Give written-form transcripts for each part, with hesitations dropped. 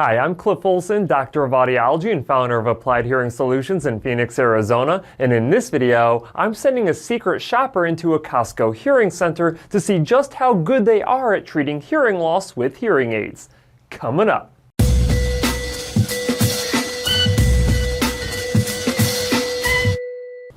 Hi, I'm Cliff Olson, Doctor of Audiology and founder of Applied Hearing Solutions in Phoenix, Arizona. And in this video, I'm sending a secret shopper into a Costco hearing center to see just how good they are at treating hearing loss with hearing aids. Coming up.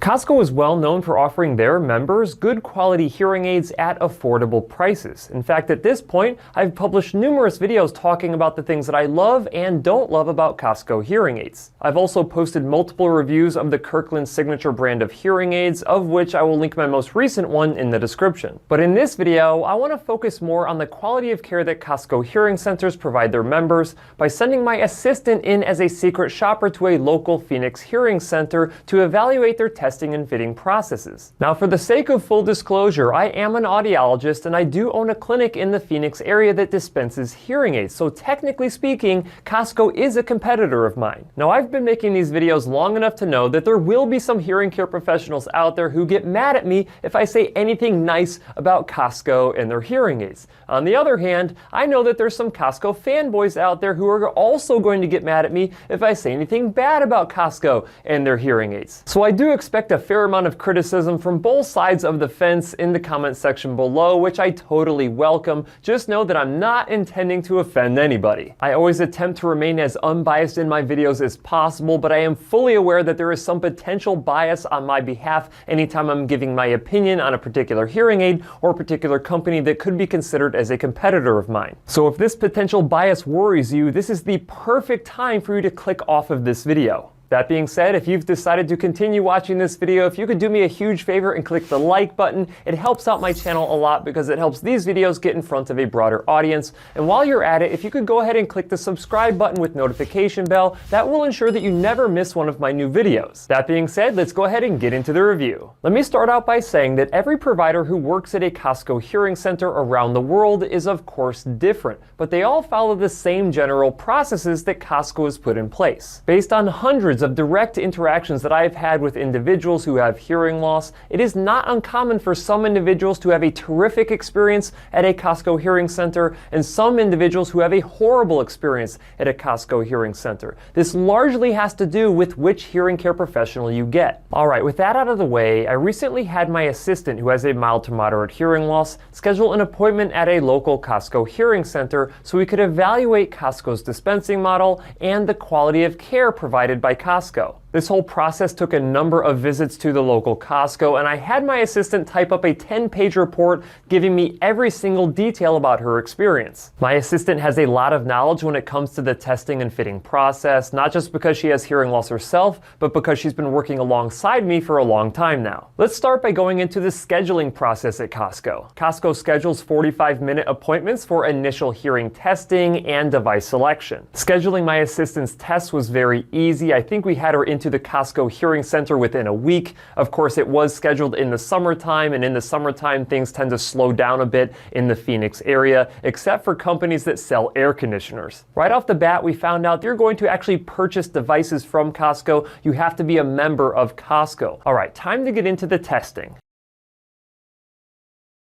Costco is well known for offering their members good quality hearing aids at affordable prices. In fact, at this point, I've published numerous videos talking about the things that I love and don't love about Costco hearing aids. I've also posted multiple reviews of the Kirkland signature brand of hearing aids, of which I will link my most recent one in the description. But in this video, I want to focus more on the quality of care that Costco hearing centers provide their members by sending my assistant in as a secret shopper to a local Phoenix hearing center to evaluate their testing and fitting processes. Now, for the sake of full disclosure, I am an audiologist and I do own a clinic in the Phoenix area that dispenses hearing aids. So technically speaking, Costco is a competitor of mine. Now, I've been making these videos long enough to know that there will be some hearing care professionals out there who get mad at me if I say anything nice about Costco and their hearing aids. On the other hand, I know that there's some Costco fanboys out there who are also going to get mad at me if I say anything bad about Costco and their hearing aids. So I do expect a fair amount of criticism from both sides of the fence in the comment section below, which I totally welcome. Just know that I'm not intending to offend anybody. I always attempt to remain as unbiased in my videos as possible, but I am fully aware that there is some potential bias on my behalf anytime I'm giving my opinion on a particular hearing aid or a particular company that could be considered as a competitor of mine. So if this potential bias worries you, this is the perfect time for you to click off of this video. That being said, if you've decided to continue watching this video, if you could do me a huge favor and click the like button, it helps out my channel a lot because it helps these videos get in front of a broader audience. And while you're at it, if you could go ahead and click the subscribe button with notification bell, that will ensure that you never miss one of my new videos. That being said, let's go ahead and get into the review. Let me start out by saying that every provider who works at a Costco hearing center around the world is of course different, but they all follow the same general processes that Costco has put in place. Based on hundreds of direct interactions that I've had with individuals who have hearing loss, it is not uncommon for some individuals to have a terrific experience at a Costco hearing center and some individuals who have a horrible experience at a Costco hearing center. This largely has to do with which hearing care professional you get. Alright, with that out of the way, I recently had my assistant who has a mild to moderate hearing loss schedule an appointment at a local Costco hearing center so we could evaluate Costco's dispensing model and the quality of care provided by Costco. This whole process took a number of visits to the local Costco, and I had my assistant type up a 10-page report giving me every single detail about her experience. My assistant has a lot of knowledge when it comes to the testing and fitting process, not just because she has hearing loss herself, but because she's been working alongside me for a long time now. Let's start by going into the scheduling process at Costco. Costco schedules 45-minute appointments for initial hearing testing and device selection. Scheduling my assistant's tests was very easy. I think we had her into the Costco hearing center within a week. Of course, it was scheduled in the summertime, and in the summertime, things tend to slow down a bit in the Phoenix area, except for companies that sell air conditioners. Right off the bat, we found out you're going to actually purchase devices from Costco. You have to be a member of Costco. All right, time to get into the testing.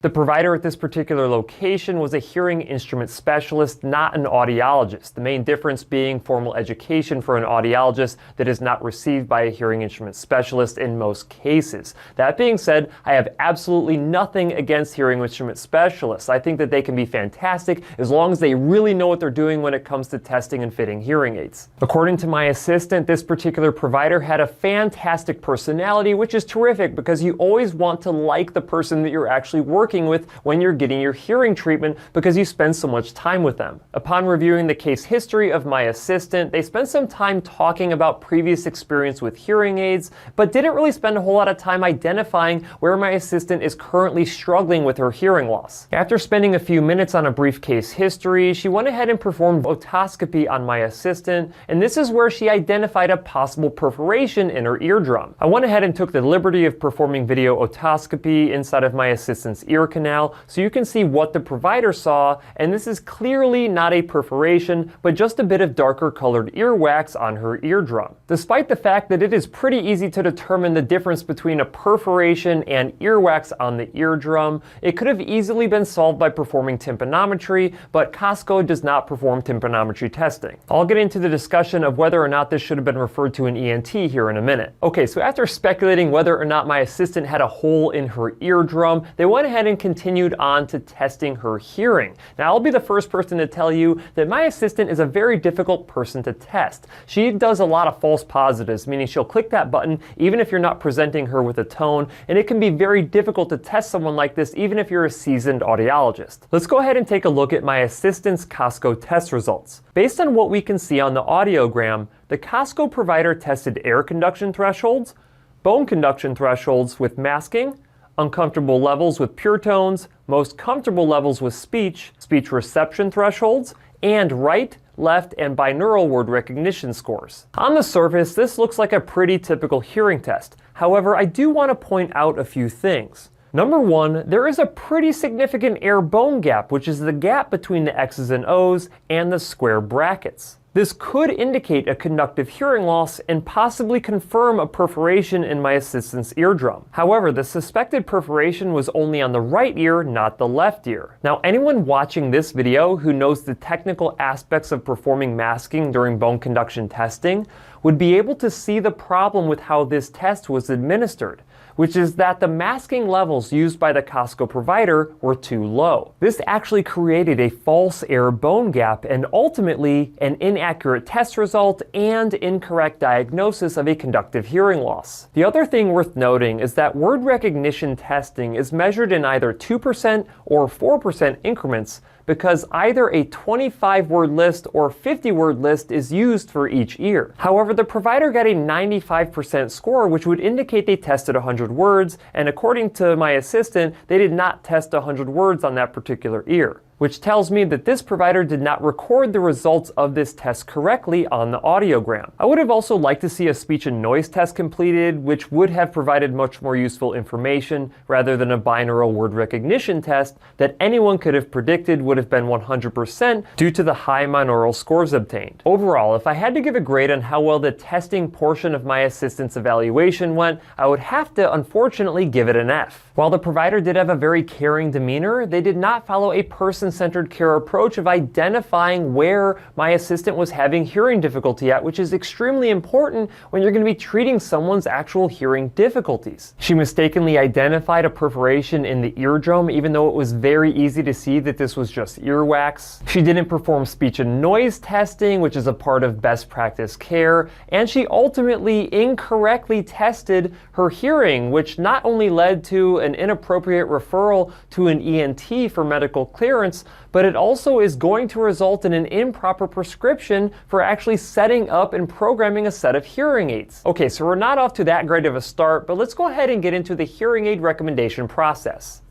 The provider at this particular location was a hearing instrument specialist, not an audiologist. The main difference being formal education for an audiologist that is not received by a hearing instrument specialist in most cases. That being said, I have absolutely nothing against hearing instrument specialists. I think that they can be fantastic as long as they really know what they're doing when it comes to testing and fitting hearing aids. According to my assistant, this particular provider had a fantastic personality, which is terrific because you always want to like the person that you're actually working with when you're getting your hearing treatment because you spend so much time with them. Upon reviewing the case history of my assistant, they spent some time talking about previous experience with hearing aids, but didn't really spend a whole lot of time identifying where my assistant is currently struggling with her hearing loss. After spending a few minutes on a brief case history, she went ahead and performed otoscopy on my assistant, and this is where she identified a possible perforation in her eardrum. I went ahead and took the liberty of performing video otoscopy inside of my assistant's ear ear canal so you can see what the provider saw, and this is clearly not a perforation, but just a bit of darker colored earwax on her eardrum. Despite the fact that it is pretty easy to determine the difference between a perforation and earwax on the eardrum, it could have easily been solved by performing tympanometry, but Costco does not perform tympanometry testing. I'll get into the discussion of whether or not this should have been referred to an ENT here in a minute. Okay, so after speculating whether or not my assistant had a hole in her eardrum, they went ahead and continued on to testing her hearing. Now, I'll be the first person to tell you that my assistant is a very difficult person to test. She does a lot of false positives, meaning she'll click that button even if you're not presenting her with a tone, and it can be very difficult to test someone like this even if you're a seasoned audiologist. Let's go ahead and take a look at my assistant's Costco test results. Based on what we can see on the audiogram, the Costco provider tested air conduction thresholds, bone conduction thresholds with masking, uncomfortable levels with pure tones, most comfortable levels with speech, speech reception thresholds, and right, left, and binaural word recognition scores. On the surface, this looks like a pretty typical hearing test. However, I do want to point out a few things. Number one, there is a pretty significant air bone gap, which is the gap between the X's and O's and the square brackets. This could indicate a conductive hearing loss and possibly confirm a perforation in my assistant's eardrum. However, the suspected perforation was only on the right ear, not the left ear. Now, anyone watching this video who knows the technical aspects of performing masking during bone conduction testing would be able to see the problem with how this test was administered, which is that the masking levels used by the Costco provider were too low. This actually created a false air bone gap and ultimately an inaccurate test result and incorrect diagnosis of a conductive hearing loss. The other thing worth noting is that word recognition testing is measured in either 2% or 4% increments, because either a 25-word list or 50-word list is used for each ear. However, the provider got a 95% score, which would indicate they tested 100 words, and according to my assistant, they did not test 100 words on that particular ear, which tells me that this provider did not record the results of this test correctly on the audiogram. I would have also liked to see a speech and noise test completed, which would have provided much more useful information rather than a binaural word recognition test that anyone could have predicted would have been 100% due to the high binaural scores obtained. Overall, if I had to give a grade on how well the testing portion of my assistant's evaluation went, I would have to unfortunately give it an F. While the provider did have a very caring demeanor, they did not follow a person-centered care approach of identifying where my assistant was having hearing difficulty at, which is extremely important when you're going to be treating someone's actual hearing difficulties. She mistakenly identified a perforation in the eardrum, even though it was very easy to see that this was just earwax. She didn't perform speech and noise testing, which is a part of best practice care, and she ultimately incorrectly tested her hearing, which not only led to an inappropriate referral to an ENT for medical clearance, but it also is going to result in an improper prescription for actually setting up and programming a set of hearing aids. Okay, so we're not off to that great of a start, but let's go ahead and get into the hearing aid recommendation process.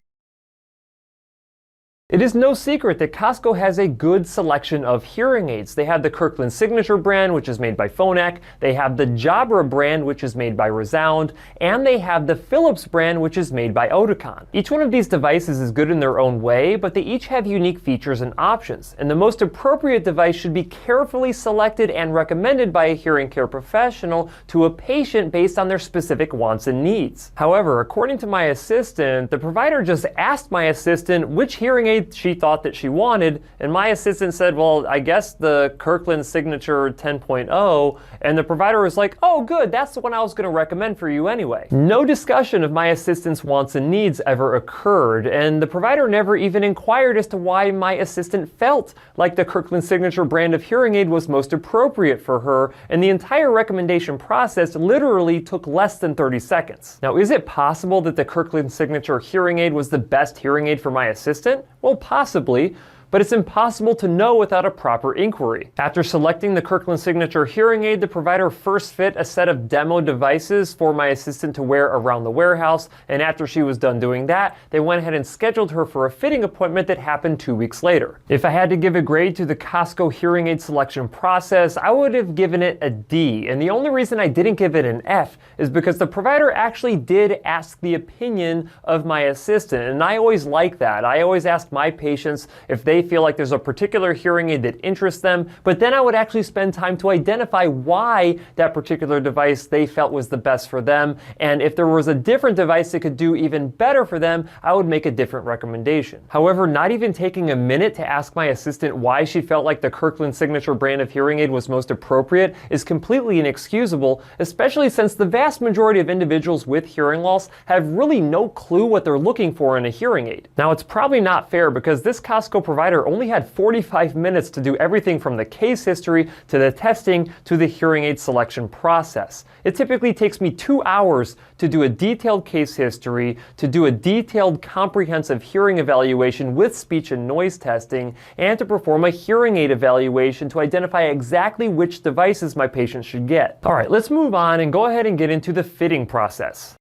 It is no secret that Costco has a good selection of hearing aids. They have the Kirkland Signature brand, which is made by Phonak. They have the Jabra brand, which is made by Resound. And they have the Philips brand, which is made by Oticon. Each one of these devices is good in their own way, but they each have unique features and options. And the most appropriate device should be carefully selected and recommended by a hearing care professional to a patient based on their specific wants and needs. However, according to my assistant, the provider just asked my assistant which hearing aid she thought that she wanted, and my assistant said, well, I guess the Kirkland Signature 10.0, and the provider was like, oh good, that's the one I was going to recommend for you anyway. No discussion of my assistant's wants and needs ever occurred, and the provider never even inquired as to why my assistant felt like the Kirkland Signature brand of hearing aid was most appropriate for her, and the entire recommendation process literally took less than 30 seconds. Now, is it possible that the Kirkland Signature hearing aid was the best hearing aid for my assistant? Well, possibly, but it's impossible to know without a proper inquiry. After selecting the Kirkland Signature hearing aid, the provider first fit a set of demo devices for my assistant to wear around the warehouse, and after she was done doing that, they went ahead and scheduled her for a fitting appointment that happened 2 weeks later. If I had to give a grade to the Costco hearing aid selection process, I would have given it a D, and the only reason I didn't give it an F is because the provider actually did ask the opinion of my assistant, and I always like that. I always ask my patients if they feel like there's a particular hearing aid that interests them, but then I would actually spend time to identify why that particular device they felt was the best for them, and if there was a different device that could do even better for them, I would make a different recommendation. However, not even taking a minute to ask my assistant why she felt like the Kirkland Signature brand of hearing aid was most appropriate is completely inexcusable, especially since the vast majority of individuals with hearing loss have really no clue what they're looking for in a hearing aid. Now, it's probably not fair because this Costco provider only had 45 minutes to do everything from the case history to the testing to the hearing aid selection process. It typically takes me 2 hours to do a detailed case history, to do a detailed comprehensive hearing evaluation with speech and noise testing, and to perform a hearing aid evaluation to identify exactly which devices my patient should get. All right, let's move on and go ahead and get into the fitting process.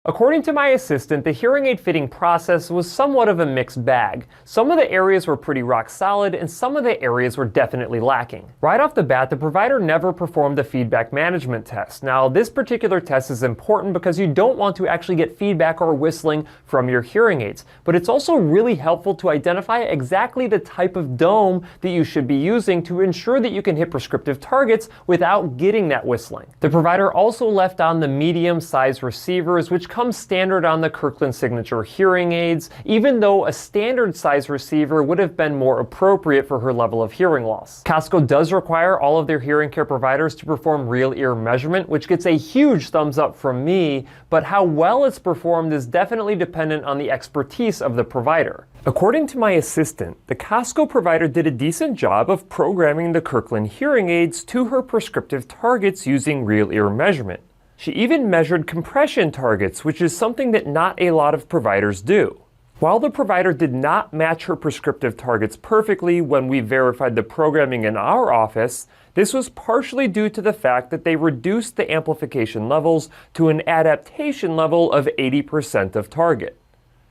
According to my assistant, the hearing aid fitting process was somewhat of a mixed bag. Some of the areas were pretty rock solid, and some of the areas were definitely lacking. Right off the bat, the provider never performed a feedback management test. Now, this particular test is important because you don't want to actually get feedback or whistling from your hearing aids, but it's also really helpful to identify exactly the type of dome that you should be using to ensure that you can hit prescriptive targets without getting that whistling. The provider also left on the medium-sized receivers, which comes standard on the Kirkland Signature hearing aids, even though a standard size receiver would have been more appropriate for her level of hearing loss. Costco does require all of their hearing care providers to perform real ear measurement, which gets a huge thumbs up from me, but how well it's performed is definitely dependent on the expertise of the provider. According to my assistant, the Costco provider did a decent job of programming the Kirkland hearing aids to her prescriptive targets using real ear measurement. She even measured compression targets, which is something that not a lot of providers do. While the provider did not match her prescriptive targets perfectly when we verified the programming in our office, this was partially due to the fact that they reduced the amplification levels to an adaptation level of 80% of target.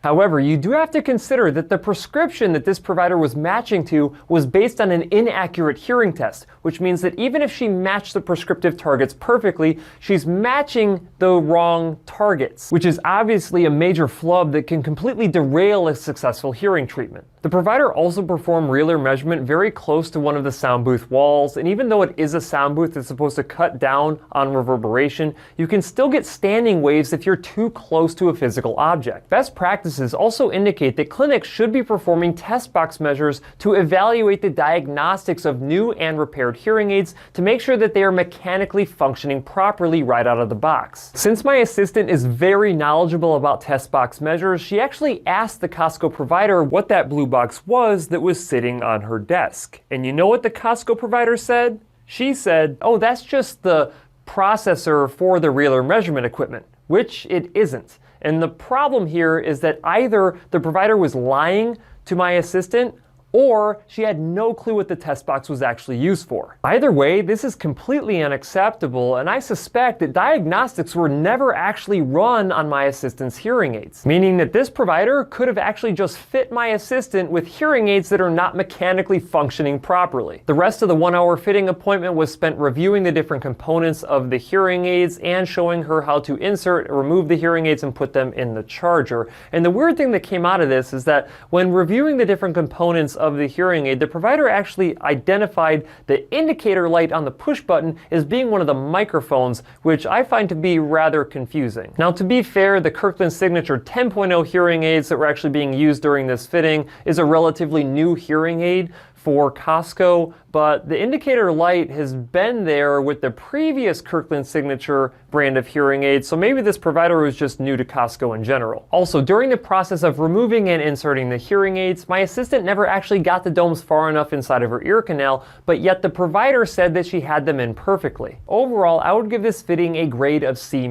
However, you do have to consider that the prescription that this provider was matching to was based on an inaccurate hearing test, which means that even if she matched the prescriptive targets perfectly, she's matching the wrong targets, which is obviously a major flub that can completely derail a successful hearing treatment. The provider also performed real ear measurement very close to one of the sound booth walls, and even though it is a sound booth that's supposed to cut down on reverberation, you can still get standing waves if you're too close to a physical object. Best practices also indicate that clinics should be performing test box measures to evaluate the diagnostics of new and repaired hearing aids to make sure that they are mechanically functioning properly right out of the box. Since my assistant is very knowledgeable about test box measures, she actually asked the Costco provider what that blue box was that was sitting on her desk. And you know what the Costco provider said? She said, "Oh, that's just the processor for the real ear measurement equipment," which it isn't. And the problem here is that either the provider was lying to my assistant or she had no clue what the test box was actually used for. Either way, this is completely unacceptable, and I suspect that diagnostics were never actually run on my assistant's hearing aids, meaning that this provider could have actually just fit my assistant with hearing aids that are not mechanically functioning properly. The rest of the 1-hour fitting appointment was spent reviewing the different components of the hearing aids and showing her how to insert, remove the hearing aids, and put them in the charger. And the weird thing that came out of this is that when reviewing the different components of the hearing aid, the provider actually identified the indicator light on the push button as being one of the microphones, which I find to be rather confusing. Now, to be fair, the Kirkland Signature 10.0 hearing aids that were actually being used during this fitting is a relatively new hearing aid for Costco, but the indicator light has been there with the previous Kirkland Signature brand of hearing aids, so maybe this provider was just new to Costco in general. Also, during the process of removing and inserting the hearing aids, my assistant never actually got the domes far enough inside of her ear canal, but yet the provider said that she had them in perfectly. Overall, I would give this fitting a grade of C-,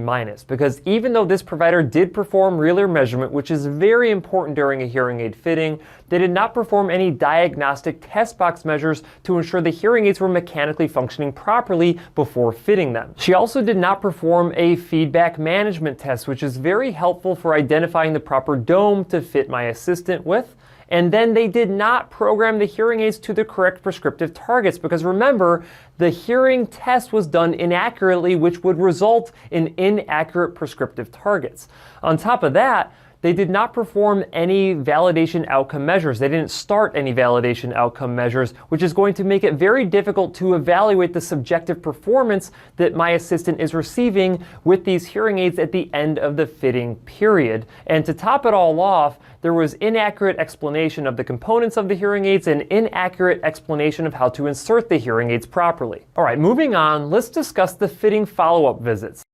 because even though this provider did perform real ear measurement, which is very important during a hearing aid fitting, they did not perform any diagnostic test box measures to ensure the hearing aids were mechanically functioning properly before fitting them. She also did not perform a feedback management test, which is very helpful for identifying the proper dome to fit my assistant with. And then they did not program the hearing aids to the correct prescriptive targets, because remember, the hearing test was done inaccurately, which would result in inaccurate prescriptive targets. On top of that, they did not perform any validation outcome measures. They didn't start any validation outcome measures, which is going to make it very difficult to evaluate the subjective performance that my assistant is receiving with these hearing aids at the end of the fitting period. And to top it all off, there was inaccurate explanation of the components of the hearing aids and inaccurate explanation of how to insert the hearing aids properly. All right, moving on, let's discuss the fitting follow-up visits.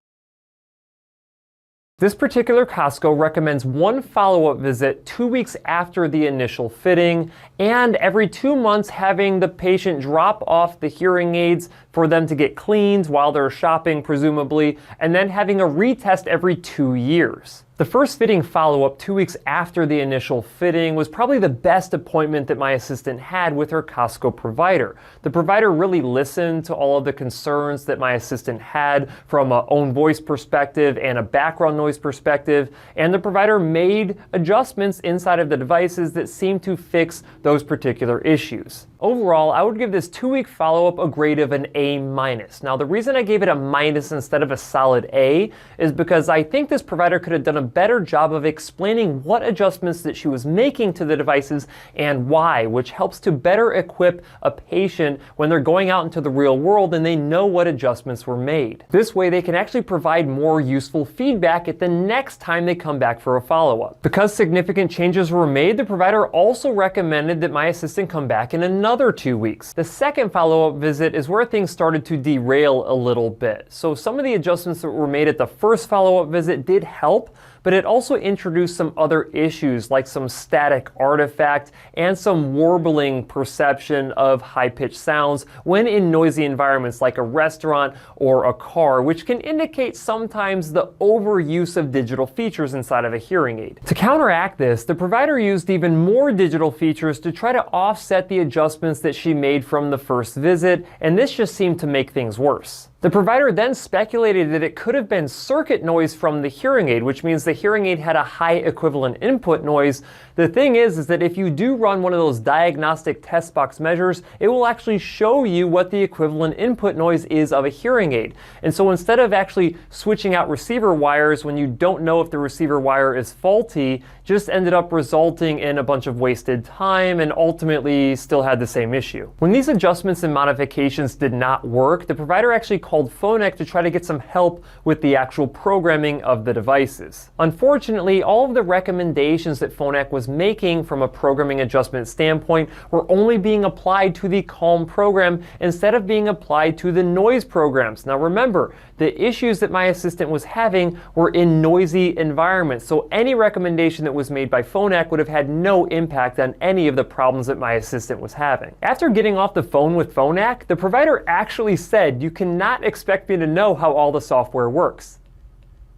This particular Costco recommends one follow-up visit 2 weeks after the initial fitting, and every 2 months having the patient drop off the hearing aids for them to get cleaned while they're shopping, presumably, and then having a retest every 2 years. The first fitting follow-up 2 weeks after the initial fitting was probably the best appointment that my assistant had with her Costco provider. The provider really listened to all of the concerns that my assistant had from an own voice perspective and a background noise perspective, and the provider made adjustments inside of the devices that seemed to fix those particular issues. Overall, I would give this 2-week follow-up a grade of an A-. Now, the reason I gave it a minus instead of a solid A is because I think this provider could have done a better job of explaining what adjustments that she was making to the devices and why, which helps to better equip a patient when they're going out into the real world and they know what adjustments were made. This way, they can actually provide more useful feedback at the next time they come back for a follow-up. Because significant changes were made, the provider also recommended that my assistant come back in another 2 weeks. The second follow-up visit is where things started to derail a little bit. So some of the adjustments that were made at the first follow-up visit did help, but it also introduced some other issues like some static artifact and some warbling perception of high-pitched sounds when in noisy environments like a restaurant or a car, which can indicate sometimes the overuse of digital features inside of a hearing aid. To counteract this, the provider used even more digital features to try to offset the adjustments that she made from the first visit, and this just seemed to make things worse. The provider then speculated that it could have been circuit noise from the hearing aid, which means the hearing aid had a high equivalent input noise. The thing is that if you do run one of those diagnostic test box measures, it will actually show you what the equivalent input noise is of a hearing aid. And so instead of actually switching out receiver wires when you don't know if the receiver wire is faulty, just ended up resulting in a bunch of wasted time and ultimately still had the same issue. When these adjustments and modifications did not work, the provider actually called Phonak to try to get some help with the actual programming of the devices. Unfortunately, all of the recommendations that Phonak was making from a programming adjustment standpoint were only being applied to the Calm program instead of being applied to the noise programs. Now remember, the issues that my assistant was having were in noisy environments, so any recommendation that was made by Phonak would have had no impact on any of the problems that my assistant was having. After getting off the phone with Phonak, the provider actually said, "You cannot expect me to know how all the software works."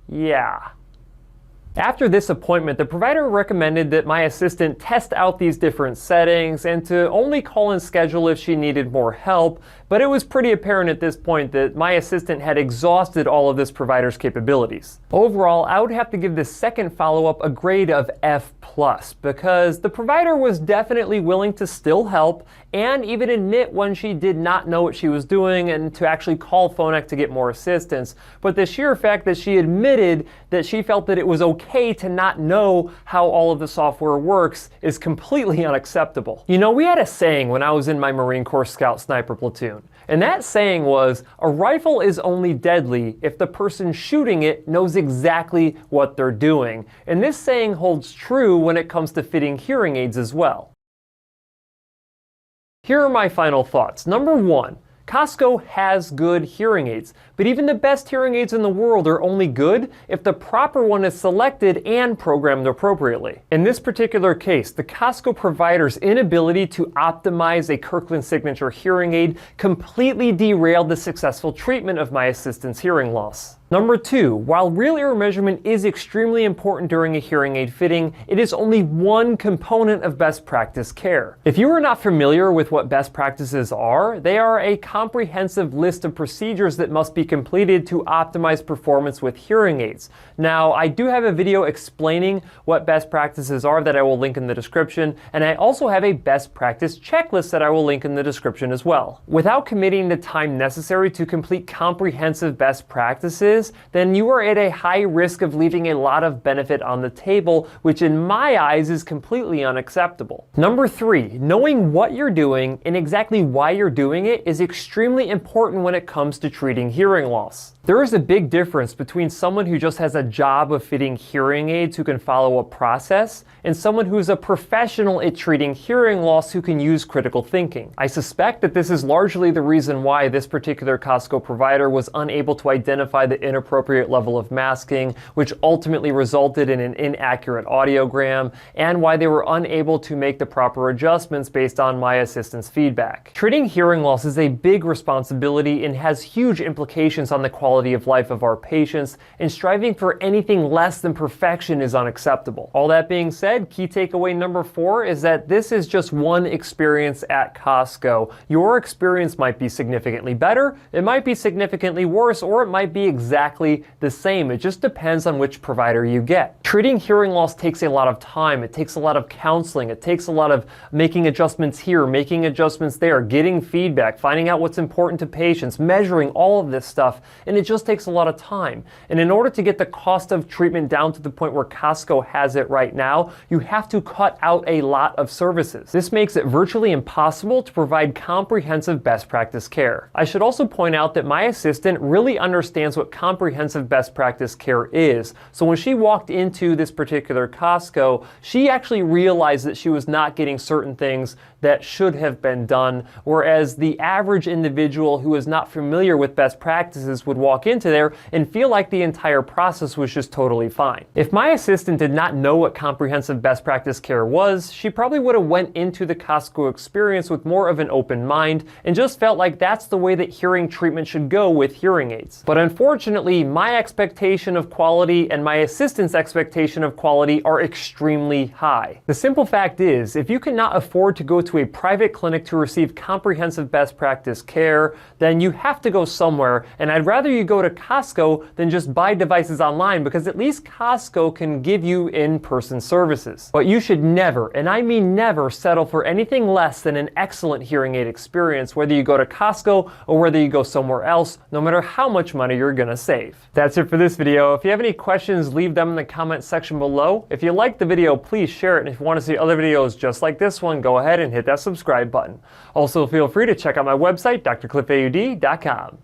Yeah. After this appointment, the provider recommended that my assistant test out these different settings and to only call and schedule if she needed more help, but it was pretty apparent at this point that my assistant had exhausted all of this provider's capabilities. Overall, I would have to give this second follow-up a grade of F+, because the provider was definitely willing to still help and even admit when she did not know what she was doing and to actually call Phonak to get more assistance. But the sheer fact that she admitted that she felt that it was okay to not know how all of the software works is completely unacceptable. You know, we had a saying when I was in my Marine Corps Scout Sniper platoon, and that saying was, "A rifle is only deadly if the person shooting it knows exactly what they're doing." And this saying holds true when it comes to fitting hearing aids as well. Here are my final thoughts. Number 1. Costco has good hearing aids, but even the best hearing aids in the world are only good if the proper one is selected and programmed appropriately. In this particular case, the Costco provider's inability to optimize a Kirkland Signature hearing aid completely derailed the successful treatment of my assistant's hearing loss. Number 2, while real ear measurement is extremely important during a hearing aid fitting, it is only one component of best practice care. If you are not familiar with what best practices are, they are a comprehensive list of procedures that must be completed to optimize performance with hearing aids. Now, I do have a video explaining what best practices are that I will link in the description, and I also have a best practice checklist that I will link in the description as well. Without committing the time necessary to complete comprehensive best practices, then you are at a high risk of leaving a lot of benefit on the table, which in my eyes is completely unacceptable. Number 3, knowing what you're doing and exactly why you're doing it is extremely important when it comes to treating hearing loss. There is a big difference between someone who just has a job of fitting hearing aids who can follow a process and someone who's a professional at treating hearing loss who can use critical thinking. I suspect that this is largely the reason why this particular Costco provider was unable to identify the inappropriate level of masking, which ultimately resulted in an inaccurate audiogram, and why they were unable to make the proper adjustments based on my assistant's feedback. Treating hearing loss is a big responsibility and has huge implications on the quality of life of our patients, and striving for anything less than perfection is unacceptable. All that being said, key takeaway number 4 is that this is just one experience at Costco. Your experience might be significantly better, it might be significantly worse, or it might be exactly the same. It just depends on which provider you get. Treating hearing loss takes a lot of time, it takes a lot of counseling, it takes a lot of making adjustments here, making adjustments there, getting feedback, finding out what's important to patients, measuring all of this stuff, and it just takes a lot of time. And in order to get the cost of treatment down to the point where Costco has it right now, you have to cut out a lot of services. This makes it virtually impossible to provide comprehensive best practice care. I should also point out that my assistant really understands what comprehensive best practice care is. So when she walked into this particular Costco, she actually realized that she was not getting certain things that should have been done, whereas the average individual who is not familiar with best practices would walk into there and feel like the entire process was just totally fine. If my assistant did not know what comprehensive best practice care was, she probably would have went into the Costco experience with more of an open mind and just felt like that's the way that hearing treatment should go with hearing aids. But unfortunately, my expectation of quality and my assistant's expectation of quality are extremely high. The simple fact is, if you cannot afford to go to a private clinic to receive comprehensive best practice care, then you have to go somewhere, and I'd rather you go to Costco than just buy devices online, because at least Costco can give you in-person services. But you should never, and I mean never, settle for anything less than an excellent hearing aid experience, whether you go to Costco or whether you go somewhere else, no matter how much money you're gonna save. That's it for this video. If you have any questions, leave them in the comment section below. If you liked the video, please share it, and if you want to see other videos just like this one, go ahead and hit that subscribe button. Also, feel free to check out my website, drcliffaud.com.